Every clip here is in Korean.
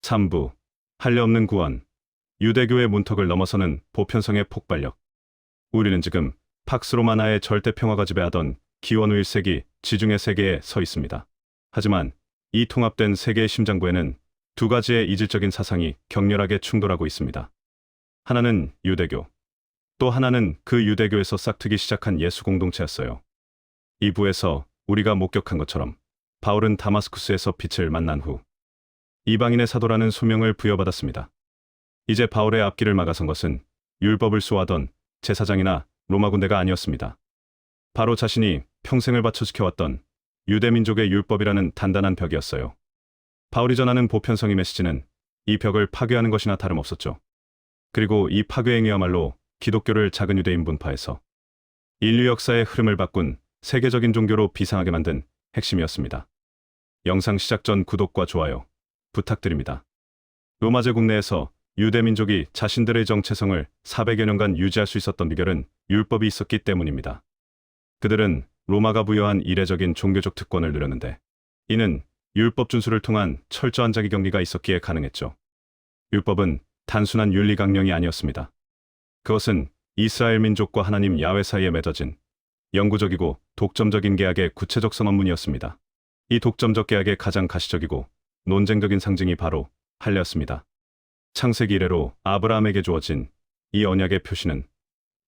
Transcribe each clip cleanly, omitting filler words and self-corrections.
3부 할례 없는 구원. 유대교의 문턱을 넘어서는 보편성의 폭발력. 우리는 지금 팍스 로마나의 절대 평화가 지배하던 기원 후 1세기 지중해 세계에 서 있습니다. 하지만 이 통합된 세계의 심장부에는 두 가지의 이질적인 사상이 격렬하게 충돌하고 있습니다. 하나는 유대교, 또 하나는 그 유대교에서 싹트기 시작한 예수 공동체였어요. 이 부에서 우리가 목격한 것처럼 바울은 다마스쿠스에서 빛을 만난 후 이방인의 사도라는 소명을 부여받았습니다. 이제 바울의 앞길을 막아선 것은 율법을 수호하던 제사장이나 로마 군대가 아니었습니다. 바로 자신이 평생을 바쳐 지켜왔던 유대민족의 율법이라는 단단한 벽이었어요. 바울이 전하는 보편성의 메시지는 이 벽을 파괴하는 것이나 다름없었죠. 그리고 이 파괴 행위야말로 기독교를 작은 유대인 분파에서 인류 역사의 흐름을 바꾼 세계적인 종교로 비상하게 만든 핵심이었습니다. 영상 시작 전 구독과 좋아요 부탁드립니다. 로마 제국 내에서 유대민족이 자신들의 정체성을 400여 년간 유지할 수 있었던 비결은 율법이 있었기 때문입니다. 그들은 로마가 부여한 이례적인 종교적 특권을 누렸는데 이는 율법 준수를 통한 철저한 자기 경계가 있었기에 가능했죠. 율법은 단순한 윤리 강령이 아니었습니다. 그것은 이스라엘 민족과 하나님 야훼 사이에 맺어진 영구적이고 독점적인 계약의 구체적 선언문이었습니다. 이 독점적 계약의 가장 가시적이고 논쟁적인 상징이 바로 할례였습니다. 창세기 이래로 아브라함에게 주어진 이 언약의 표시는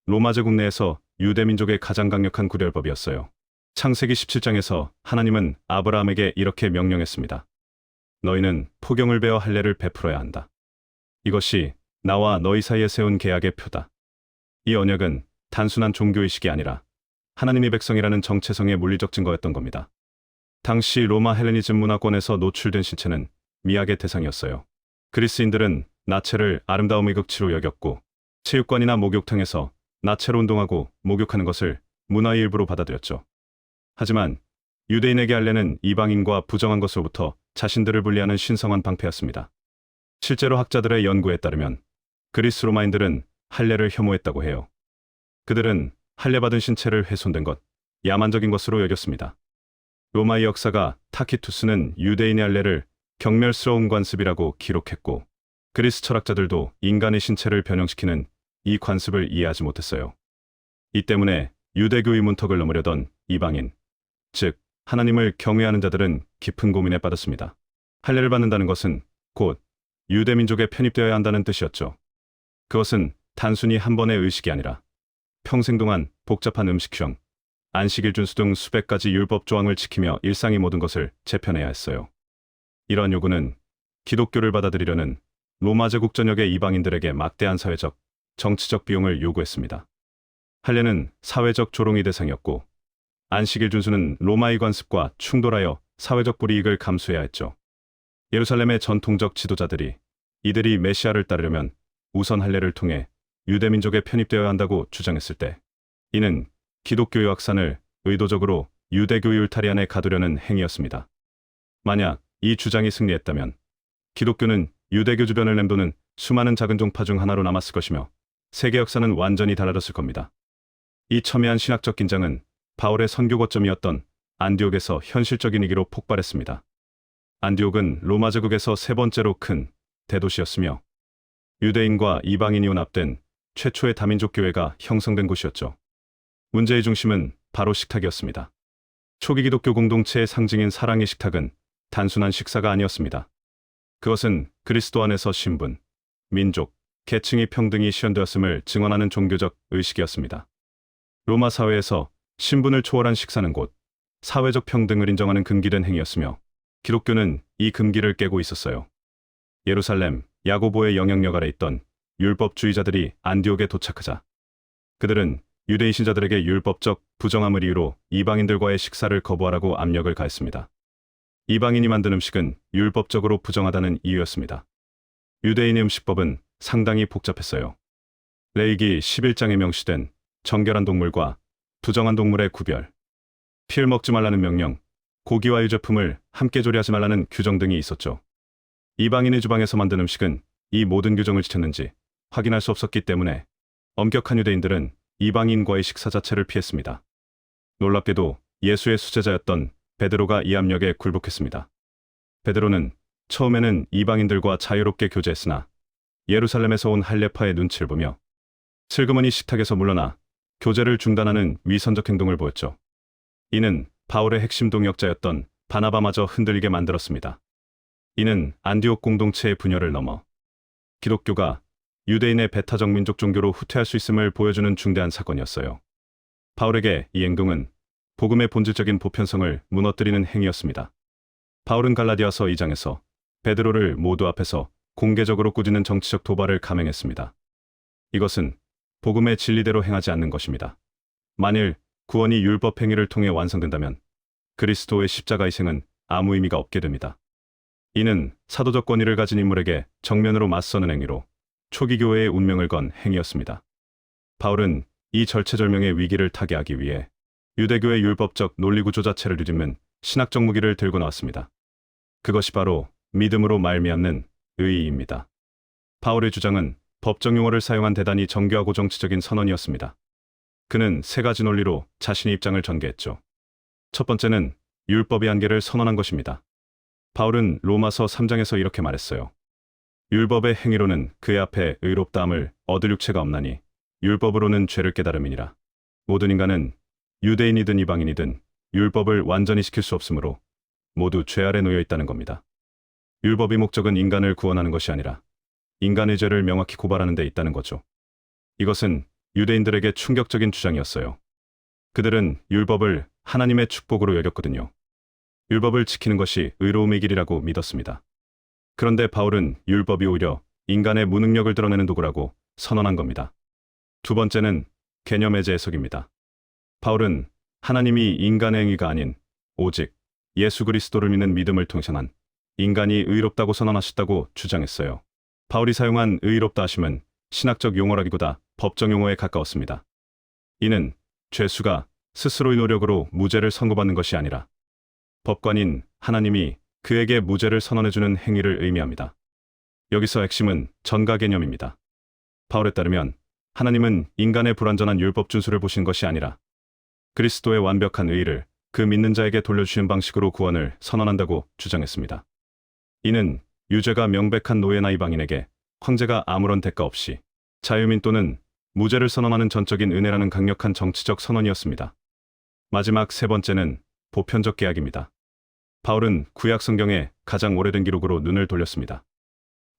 로마 제국 내에서 유대민족의 가장 강력한 구별법이었어요. 창세기 17장에서 하나님은 아브라함에게 이렇게 명령했습니다. 너희는 포경을 베어 할례를 베풀어야 한다. 이것이 나와 너희 사이에 세운 계약의 표다. 이 언약은 단순한 종교의식이 아니라 하나님의 백성이라는 정체성의 물리적 증거였던 겁니다. 당시 로마 헬레니즘 문화권에서 노출된 신체는 미학의 대상이었어요. 그리스인들은 나체를 아름다움의 극치로 여겼고 체육관이나 목욕탕에서 나체로 운동하고 목욕하는 것을 문화의 일부로 받아들였죠. 하지만 유대인에게 할례는 이방인과 부정한 것으로부터 자신들을 분리하는 신성한 방패였습니다. 실제로 학자들의 연구에 따르면 그리스 로마인들은 할례를 혐오했다고 해요. 그들은 할례받은 신체를 훼손된 것, 야만적인 것으로 여겼습니다. 로마의 역사가 타키투스는 유대인의 할례를 경멸스러운 관습이라고 기록했고 그리스 철학자들도 인간의 신체를 변형시키는 이 관습을 이해하지 못했어요. 이 때문에 유대교의 문턱을 넘으려던 이방인, 즉 하나님을 경외하는 자들은 깊은 고민에 빠졌습니다. 할례를 받는다는 것은 곧 유대민족에 편입되어야 한다는 뜻이었죠. 그것은 단순히 한 번의 의식이 아니라 평생 동안 복잡한 음식 규정, 안식일 준수 등 수백 가지 율법 조항을 지키며 일상의 모든 것을 재편해야 했어요. 이러한 요구는 기독교를 받아들이려는 로마 제국 전역의 이방인들에게 막대한 사회적, 정치적 비용을 요구했습니다. 할례는 사회적 조롱의 대상이었고 안식일 준수는 로마의 관습과 충돌하여 사회적 불이익을 감수해야 했죠. 예루살렘의 전통적 지도자들이 이들이 메시아를 따르려면 우선 할례를 통해 유대민족에 편입되어야 한다고 주장했을 때 이는 기독교의 확산을 의도적으로 유대교의 울타리 안에 가두려는 행위였습니다. 만약 이 주장이 승리했다면 기독교는 유대교 주변을 맴도는 수많은 작은 종파 중 하나로 남았을 것이며 세계 역사는 완전히 달라졌을 겁니다. 이 첨예한 신학적 긴장은 바울의 선교 거점이었던 안디옥에서 현실적인 위기로 폭발했습니다. 안디옥은 로마 제국에서 세 번째로 큰 대도시였으며 유대인과 이방인이 혼합된 최초의 다민족 교회가 형성된 곳이었죠. 문제의 중심은 바로 식탁이었습니다. 초기 기독교 공동체의 상징인 사랑의 식탁은 단순한 식사가 아니었습니다. 그것은 그리스도 안에서 신분, 민족, 계층이 평등히 실현되었음을 증언하는 종교적 의식이었습니다. 로마 사회에서 신분을 초월한 식사는 곧 사회적 평등을 인정하는 금기된 행위였으며 기독교는 이 금기를 깨고 있었어요. 예루살렘, 야고보의 영향력 아래 있던 율법주의자들이 안디옥에 도착하자 그들은 유대인 신자들에게 율법적 부정함을 이유로 이방인들과의 식사를 거부하라고 압력을 가했습니다. 이방인이 만든 음식은 율법적으로 부정하다는 이유였습니다. 유대인의 음식법은 상당히 복잡했어요. 레위기 11장에 명시된 정결한 동물과 부정한 동물의 구별, 피를 먹지 말라는 명령, 고기와 유제품을 함께 조리하지 말라는 규정 등이 있었죠. 이방인의 주방에서 만든 음식은 이 모든 규정을 지켰는지 확인할 수 없었기 때문에 엄격한 유대인들은 이방인과의 식사 자체를 피했습니다. 놀랍게도 예수의 수제자였던 베드로가 이 압력에 굴복했습니다. 베드로는 처음에는 이방인들과 자유롭게 교제했으나 예루살렘에서 온 할례파의 눈치를 보며 슬그머니 식탁에서 물러나 교제를 중단하는 위선적 행동을 보였죠. 이는 바울의 핵심 동역자였던 바나바마저 흔들리게 만들었습니다. 이는 안디옥 공동체의 분열을 넘어 기독교가 유대인의 배타적 민족 종교로 후퇴할 수 있음을 보여주는 중대한 사건이었어요. 바울에게 이 행동은 복음의 본질적인 보편성을 무너뜨리는 행위였습니다. 바울은 갈라디아서 2장에서 베드로를 모두 앞에서 공개적으로 꾸짖는 정치적 도발을 감행했습니다. 이것은 복음의 진리대로 행하지 않는 것입니다. 만일 구원이 율법 행위를 통해 완성된다면 그리스도의 십자가 희생은 아무 의미가 없게 됩니다. 이는 사도적 권위를 가진 인물에게 정면으로 맞서는 행위로 초기 교회의 운명을 건 행위였습니다. 바울은 이 절체절명의 위기를 타개하기 위해 유대교의 율법적 논리구조 자체를 뒤집는 신학적 무기를 들고 나왔습니다. 그것이 바로 믿음으로 말미암는 의의입니다. 바울의 주장은 법정 용어를 사용한 대단히 정교하고 정치적인 선언이었습니다. 그는 세 가지 논리로 자신의 입장을 전개했죠. 첫 번째는 율법의 한계를 선언한 것입니다. 바울은 로마서 3장에서 이렇게 말했어요. 율법의 행위로는 그의 앞에 의롭다함을 얻을 육체가 없나니 율법으로는 죄를 깨달음이니라. 모든 인간은 유대인이든 이방인이든 율법을 완전히 지킬 수 없으므로 모두 죄 아래 놓여 있다는 겁니다. 율법의 목적은 인간을 구원하는 것이 아니라 인간의 죄를 명확히 고발하는 데 있다는 거죠. 이것은 유대인들에게 충격적인 주장이었어요. 그들은 율법을 하나님의 축복으로 여겼거든요. 율법을 지키는 것이 의로움의 길이라고 믿었습니다. 그런데 바울은 율법이 오히려 인간의 무능력을 드러내는 도구라고 선언한 겁니다. 두 번째는 개념의 재해석입니다. 바울은 하나님이 인간의 행위가 아닌 오직 예수 그리스도를 믿는 믿음을 통해서만 인간이 의롭다고 선언하셨다고 주장했어요. 바울이 사용한 의롭다 하심은 신학적 용어라기보다 법정 용어에 가까웠습니다. 이는 죄수가 스스로의 노력으로 무죄를 선고받는 것이 아니라 법관인 하나님이 그에게 무죄를 선언해주는 행위를 의미합니다. 여기서 핵심은 전가 개념입니다. 바울에 따르면 하나님은 인간의 불완전한 율법 준수를 보신 것이 아니라 그리스도의 완벽한 의의를 그 믿는 자에게 돌려주시는 방식으로 구원을 선언한다고 주장했습니다. 이는 유죄가 명백한 노예나 이방인에게 황제가 아무런 대가 없이 자유민 또는 무죄를 선언하는 전적인 은혜라는 강력한 정치적 선언이었습니다. 마지막 세 번째는 보편적 계약입니다. 바울은 구약 성경의 가장 오래된 기록으로 눈을 돌렸습니다.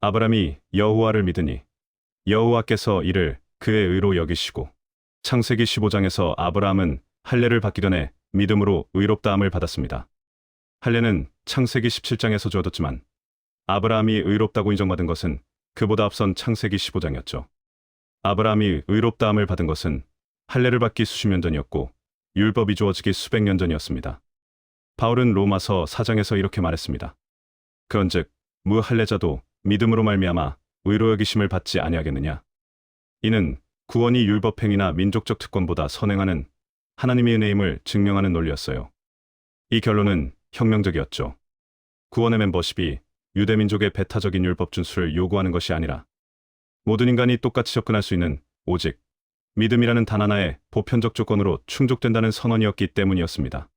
아브라함이 여호와를 믿으니 여호와께서 이를 그의 의로 여기시고, 창세기 15장에서 아브라함은 할례를 받기 전에 믿음으로 의롭다함을 받았습니다. 할례는 창세기 17장에서 주어졌지만 아브라함이 의롭다고 인정받은 것은 그보다 앞선 창세기 15장이었죠. 아브라함이 의롭다함을 받은 것은 할례를 받기 수십 년 전이었고 율법이 주어지기 수백 년 전이었습니다. 바울은 로마서 4장에서 이렇게 말했습니다. 그런즉 무할례자도 믿음으로 말미암아 의로 여기심을 받지 아니하겠느냐. 이는 구원이 율법 행위나 민족적 특권보다 선행하는 하나님의 은혜임을 증명하는 논리였어요. 이 결론은 혁명적이었죠. 구원의 멤버십이 유대민족의 배타적인 율법 준수를 요구하는 것이 아니라 모든 인간이 똑같이 접근할 수 있는 오직 믿음이라는 단 하나의 보편적 조건으로 충족된다는 선언이었기 때문이었습니다.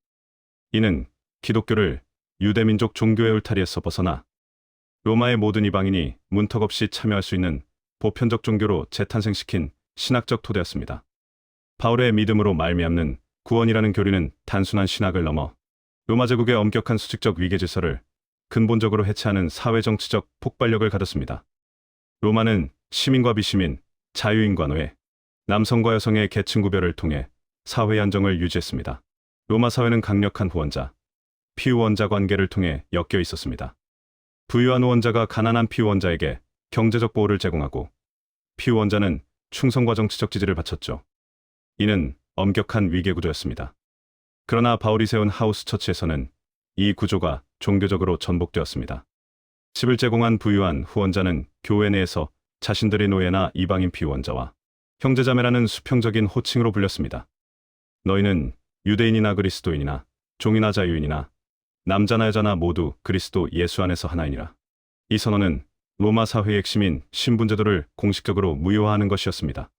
이는 기독교를 유대민족 종교의 울타리에서 벗어나 로마의 모든 이방인이 문턱없이 참여할 수 있는 보편적 종교로 재탄생시킨 신학적 토대였습니다. 바울의 믿음으로 말미암는 구원이라는 교리는 단순한 신학을 넘어 로마 제국의 엄격한 수직적 위계 질서를 근본적으로 해체하는 사회정치적 폭발력을 가졌습니다. 로마는 시민과 비시민, 자유인과 노예, 남성과 여성의 계층 구별을 통해 사회의 안정을 유지했습니다. 로마 사회는 강력한 후원자, 피후원자 관계를 통해 엮여 있었습니다. 부유한 후원자가 가난한 피후원자에게 경제적 보호를 제공하고 피후원자는 충성과 정치적 지지를 바쳤죠. 이는 엄격한 위계 구조였습니다. 그러나 바울이 세운 하우스 처치에서는 이 구조가 종교적으로 전복되었습니다. 집을 제공한 부유한 후원자는 교회 내에서 자신들의 노예나 이방인 피후원자와 형제자매라는 수평적인 호칭으로 불렸습니다. 너희는 유대인이나 그리스도인이나 종이나 자유인이나 남자나 여자나 모두 그리스도 예수 안에서 하나이니라. 이 선언은 로마 사회의 핵심인 신분제도를 공식적으로 무효화하는 것이었습니다.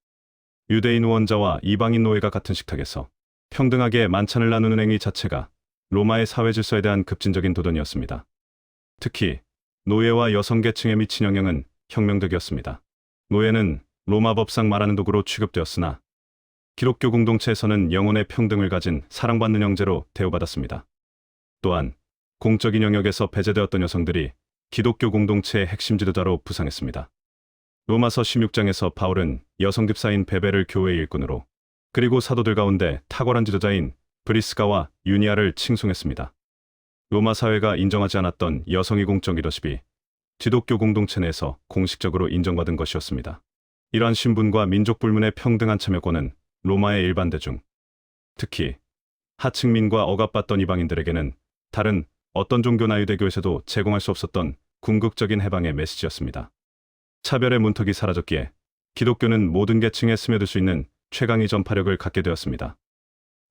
유대인 후원자와 이방인 노예가 같은 식탁에서 평등하게 만찬을 나누는 행위 자체가 로마의 사회 질서에 대한 급진적인 도전이었습니다. 특히 노예와 여성 계층에 미친 영향은 혁명적이었습니다. 노예는 로마 법상 말하는 도구로 취급되었으나 기독교 공동체에서는 영혼의 평등을 가진 사랑받는 형제로 대우받았습니다. 또한 공적인 영역에서 배제되었던 여성들이 기독교 공동체의 핵심 지도자로 부상했습니다. 로마서 16장에서 바울은 여성 집사인 베베를 교회의 일꾼으로, 그리고 사도들 가운데 탁월한 지도자인 브리스가와 유니아를 칭송했습니다. 로마 사회가 인정하지 않았던 여성의 공적 리더십이 기독교 공동체 내에서 공식적으로 인정받은 것이었습니다. 이러한 신분과 민족 불문의 평등한 참여권은 로마의 일반 대중, 특히 하층민과 억압받던 이방인들에게는 다른 어떤 종교나 유대교에서도 제공할 수 없었던 궁극적인 해방의 메시지였습니다. 차별의 문턱이 사라졌기에 기독교는 모든 계층에 스며들 수 있는 최강의 전파력을 갖게 되었습니다.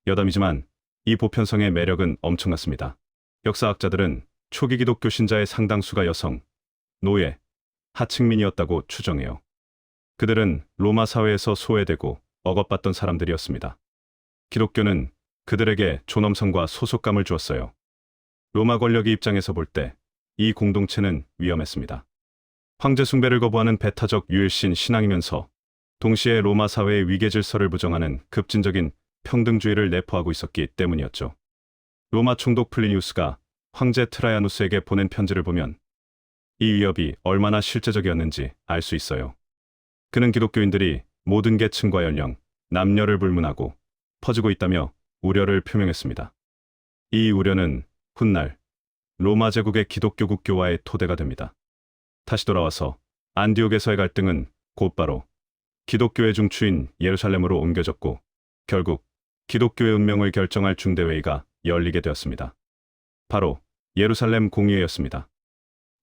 여담이지만 이 보편성의 매력은 엄청났습니다. 역사학자들은 초기 기독교 신자의 상당수가 여성, 노예, 하층민이었다고 추정해요. 그들은 로마 사회에서 소외되고 억압받던 사람들이었습니다. 기독교는 그들에게 존엄성과 소속감을 주었어요. 로마 권력의 입장에서 볼 때 이 공동체는 위험했습니다. 황제 숭배를 거부하는 배타적 유일신 신앙이면서 동시에 로마 사회의 위계 질서를 부정하는 급진적인 평등주의를 내포하고 있었기 때문이었죠. 로마 총독 플리니우스가 황제 트라야누스에게 보낸 편지를 보면 이 위협이 얼마나 실제적이었는지 알 수 있어요. 그는 기독교인들이 모든 계층과 연령, 남녀를 불문하고 퍼지고 있다며 우려를 표명했습니다. 이 우려는 훗날 로마 제국의 기독교 국교화의 토대가 됩니다. 다시 돌아와서 안디옥에서의 갈등은 곧바로 기독교의 중추인 예루살렘으로 옮겨졌고 결국 기독교의 운명을 결정할 중대회의가 열리게 되었습니다. 바로 예루살렘 공의회였습니다.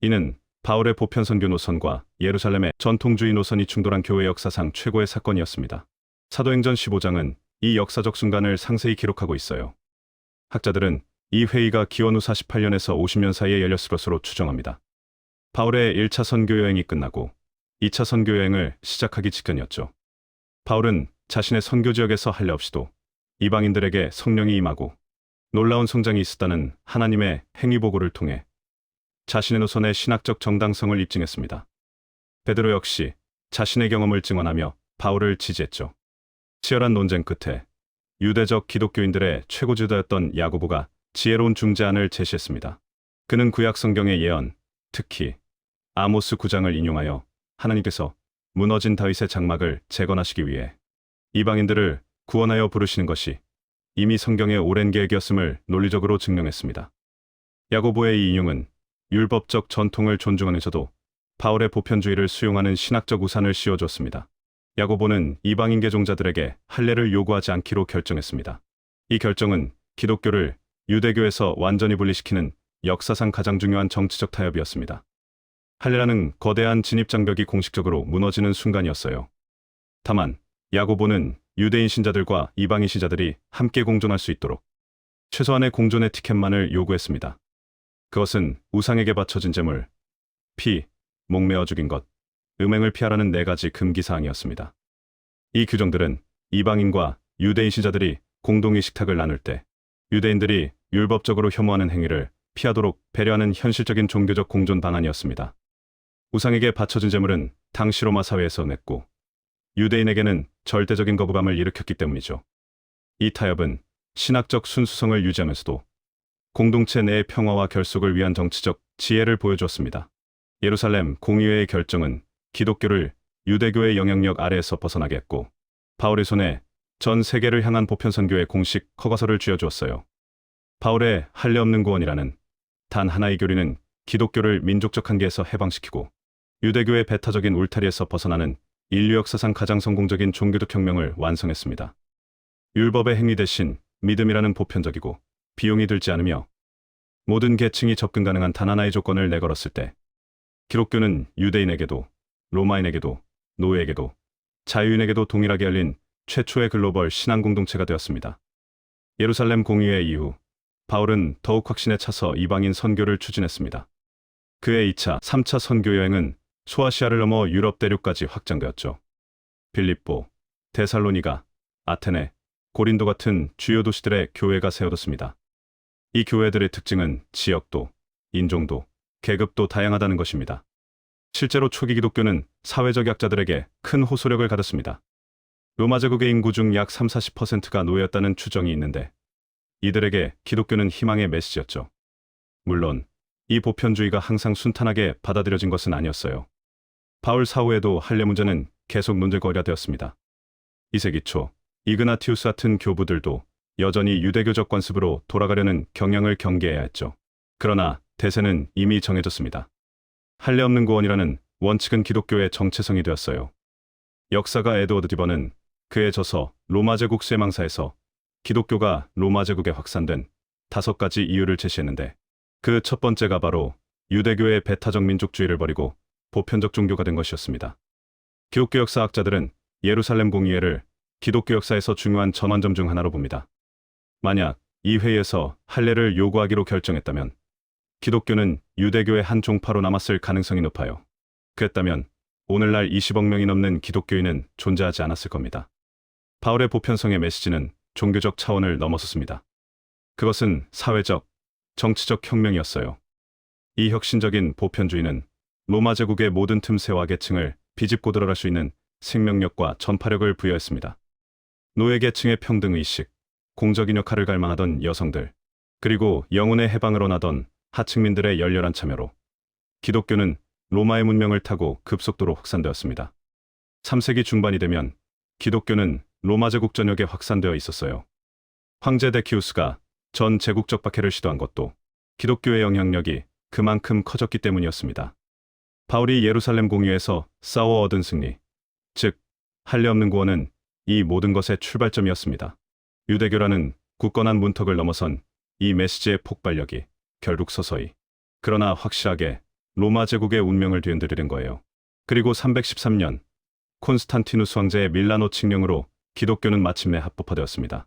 이는 바울의 보편선교 노선과 예루살렘의 전통주의 노선이 충돌한 교회 역사상 최고의 사건이었습니다. 사도행전 15장은 이 역사적 순간을 상세히 기록하고 있어요. 학자들은 이 회의가 기원 후 48년에서 50년 사이에 열렸을 것으로 추정합니다. 바울의 1차 선교 여행이 끝나고 2차 선교 여행을 시작하기 직전이었죠. 바울은 자신의 선교 지역에서 할례 없이도 이방인들에게 성령이 임하고 놀라운 성장이 있었다는 하나님의 행위보고를 통해 자신의 노선의 신학적 정당성을 입증했습니다. 베드로 역시 자신의 경험을 증언하며 바울을 지지했죠. 치열한 논쟁 끝에 유대적 기독교인들의 최고 지도자였던 야고보가 지혜로운 중재안을 제시했습니다. 그는 구약 성경의 예언, 특히 아모스 9장을 인용하여 하나님께서 무너진 다윗의 장막을 재건하시기 위해 이방인들을 구원하여 부르시는 것이 이미 성경의 오랜 계획이었음을 논리적으로 증명했습니다. 야고보의 이 인용은 율법적 전통을 존중하면서도 바울의 보편주의를 수용하는 신학적 우산을 씌워줬습니다. 야고보는 이방인 개종자들에게 할례를 요구하지 않기로 결정했습니다. 이 결정은 기독교를 유대교에서 완전히 분리시키는 역사상 가장 중요한 정치적 타협이었습니다. 할례라는 거대한 진입장벽이 공식적으로 무너지는 순간이었어요. 다만 야고보는 유대인 신자들과 이방인 신자들이 함께 공존할 수 있도록 최소한의 공존의 티켓만을 요구했습니다. 그것은 우상에게 바쳐진 제물, 피, 목매어 죽인 것, 음행을 피하라는 4가지 금기사항이었습니다. 이 규정들은 이방인과 유대인 신자들이 공동의 식탁을 나눌 때 유대인들이 율법적으로 혐오하는 행위를 피하도록 배려하는 현실적인 종교적 공존 방안이었습니다. 우상에게 바쳐진 제물은 당시 로마 사회에서 냈고 유대인에게는 절대적인 거부감을 일으켰기 때문이죠. 이 타협은 신학적 순수성을 유지하면서도 공동체 내의 평화와 결속을 위한 정치적 지혜를 보여주었습니다. 예루살렘 공의회의 결정은 기독교를 유대교의 영향력 아래에서 벗어나게 했고 바울의 손에 전 세계를 향한 보편선교의 공식 허가서를 쥐어주었어요. 바울의 할례 없는 구원이라는 단 하나의 교리는 기독교를 민족적 한계에서 해방시키고 유대교의 배타적인 울타리에서 벗어나는 인류 역사상 가장 성공적인 종교적 혁명을 완성했습니다. 율법의 행위 대신 믿음이라는 보편적이고 비용이 들지 않으며 모든 계층이 접근 가능한 단 하나의 조건을 내걸었을 때 기독교는 유대인에게도 로마인에게도 노예에게도 자유인에게도 동일하게 열린 최초의 글로벌 신앙 공동체가 되었습니다. 예루살렘 공의회 이후 바울은 더욱 확신에 차서 이방인 선교를 추진했습니다. 그의 2차, 3차 선교 여행은 소아시아를 넘어 유럽 대륙까지 확장되었죠. 빌립보, 데살로니가, 아테네, 고린도 같은 주요 도시들의 교회가 세워졌습니다. 이 교회들의 특징은 지역도, 인종도, 계급도 다양하다는 것입니다. 실제로 초기 기독교는 사회적 약자들에게 큰 호소력을 가졌습니다. 로마 제국의 인구 중 약 30~40%가 노예였다는 추정이 있는데 이들에게 기독교는 희망의 메시지였죠. 물론 이 보편주의가 항상 순탄하게 받아들여진 것은 아니었어요. 바울 사후에도 할례 문제는 계속 논쟁거리가 되었습니다. 2세기 초 이그나티우스 같은 교부들도 여전히 유대교적 관습으로 돌아가려는 경향을 경계해야 했죠. 그러나 대세는 이미 정해졌습니다. 할례 없는 구원이라는 원칙은 기독교의 정체성이 되었어요. 역사가 에드워드 디번은 그의 저서 로마 제국 쇠망사에서 기독교가 로마 제국에 확산된 5가지 이유를 제시했는데 그 첫 번째가 바로 유대교의 배타적 민족주의를 버리고 보편적 종교가 된 것이었습니다. 기독교 역사학자들은 예루살렘 공의회를 기독교 역사에서 중요한 전환점 중 하나로 봅니다. 만약 이 회의에서 할례를 요구하기로 결정했다면 기독교는 유대교의 한 종파로 남았을 가능성이 높아요. 그랬다면 오늘날 20억 명이 넘는 기독교인은 존재하지 않았을 겁니다. 바울의 보편성의 메시지는 종교적 차원을 넘어섰습니다. 그것은 사회적, 정치적 혁명이었어요. 이 혁신적인 보편주의는 로마 제국의 모든 틈새와 계층을 비집고 들어갈 수 있는 생명력과 전파력을 부여했습니다. 노예 계층의 평등의식, 공적인 역할을 갈망하던 여성들, 그리고 영혼의 해방을 원하던 하층민들의 열렬한 참여로 기독교는 로마의 문명을 타고 급속도로 확산되었습니다. 3세기 중반이 되면 기독교는 로마 제국 전역에 확산되어 있었어요. 황제 데키우스가 전 제국적 박해를 시도한 것도 기독교의 영향력이 그만큼 커졌기 때문이었습니다. 바울이 예루살렘 공의회에서 싸워 얻은 승리, 즉 할례 없는 구원은 이 모든 것의 출발점이었습니다. 유대교라는 굳건한 문턱을 넘어선 이 메시지의 폭발력이 결국 서서히, 그러나 확실하게 로마 제국의 운명을 뒤흔들은 거예요. 그리고 313년 콘스탄티누스 황제의 밀라노 칙령으로 기독교는 마침내 합법화되었습니다.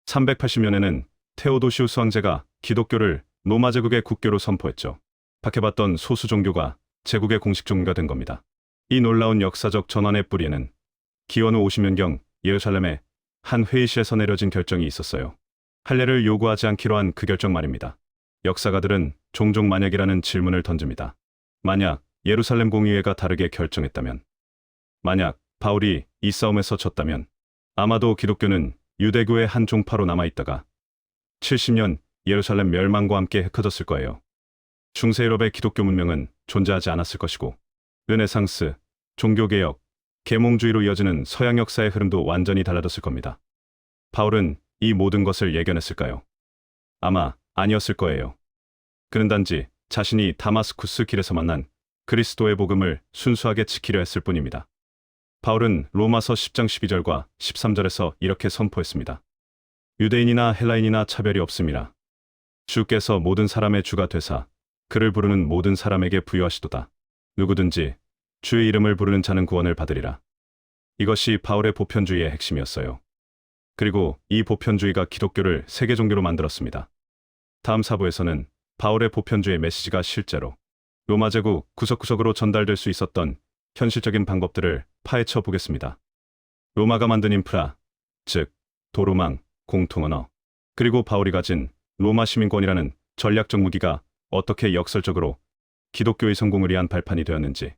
380년에는 테오도시우스 황제가 기독교를 로마 제국의 국교로 선포했죠. 박해받던 소수 종교가 제국의 공식 종교가 된 겁니다. 이 놀라운 역사적 전환의 뿌리에는 기원 후 50년경 예루살렘의 한 회의실에서 내려진 결정이 있었어요. 할례를 요구하지 않기로 한 그 결정 말입니다. 역사가들은 종종 만약이라는 질문을 던집니다. 만약 예루살렘 공의회가 다르게 결정했다면, 만약 바울이 이 싸움에서 졌다면 아마도 기독교는 유대교의 한 종파로 남아있다가 70년 예루살렘 멸망과 함께 흩어졌을 거예요. 중세 유럽의 기독교 문명은 존재하지 않았을 것이고 르네상스, 종교개혁, 계몽주의로 이어지는 서양 역사의 흐름도 완전히 달라졌을 겁니다. 바울은 이 모든 것을 예견했을까요? 아마 아니었을 거예요. 그는 단지 자신이 다마스쿠스 길에서 만난 그리스도의 복음을 순수하게 지키려 했을 뿐입니다. 바울은 로마서 10장 12절과 13절에서 이렇게 선포했습니다. 유대인이나 헬라인이나 차별이 없음이라. 주께서 모든 사람의 주가 되사 그를 부르는 모든 사람에게 부여하시도다. 누구든지 주의 이름을 부르는 자는 구원을 받으리라. 이것이 바울의 보편주의의 핵심이었어요. 그리고 이 보편주의가 기독교를 세계 종교로 만들었습니다. 다음 사부에서는 바울의 보편주의 메시지가 실제로 로마 제국 구석구석으로 전달될 수 있었던 현실적인 방법들을 파헤쳐 보겠습니다. 로마가 만든 인프라, 즉 도로망, 공통언어, 그리고 바울이 가진 로마 시민권이라는 전략적 무기가 어떻게 역설적으로 기독교의 성공을 위한 발판이 되었는지,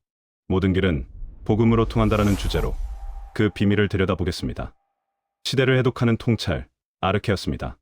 모든 길은 복음으로 통한다라는 주제로 그 비밀을 들여다보겠습니다. 시대를 해독하는 통찰, 아르케였습니다.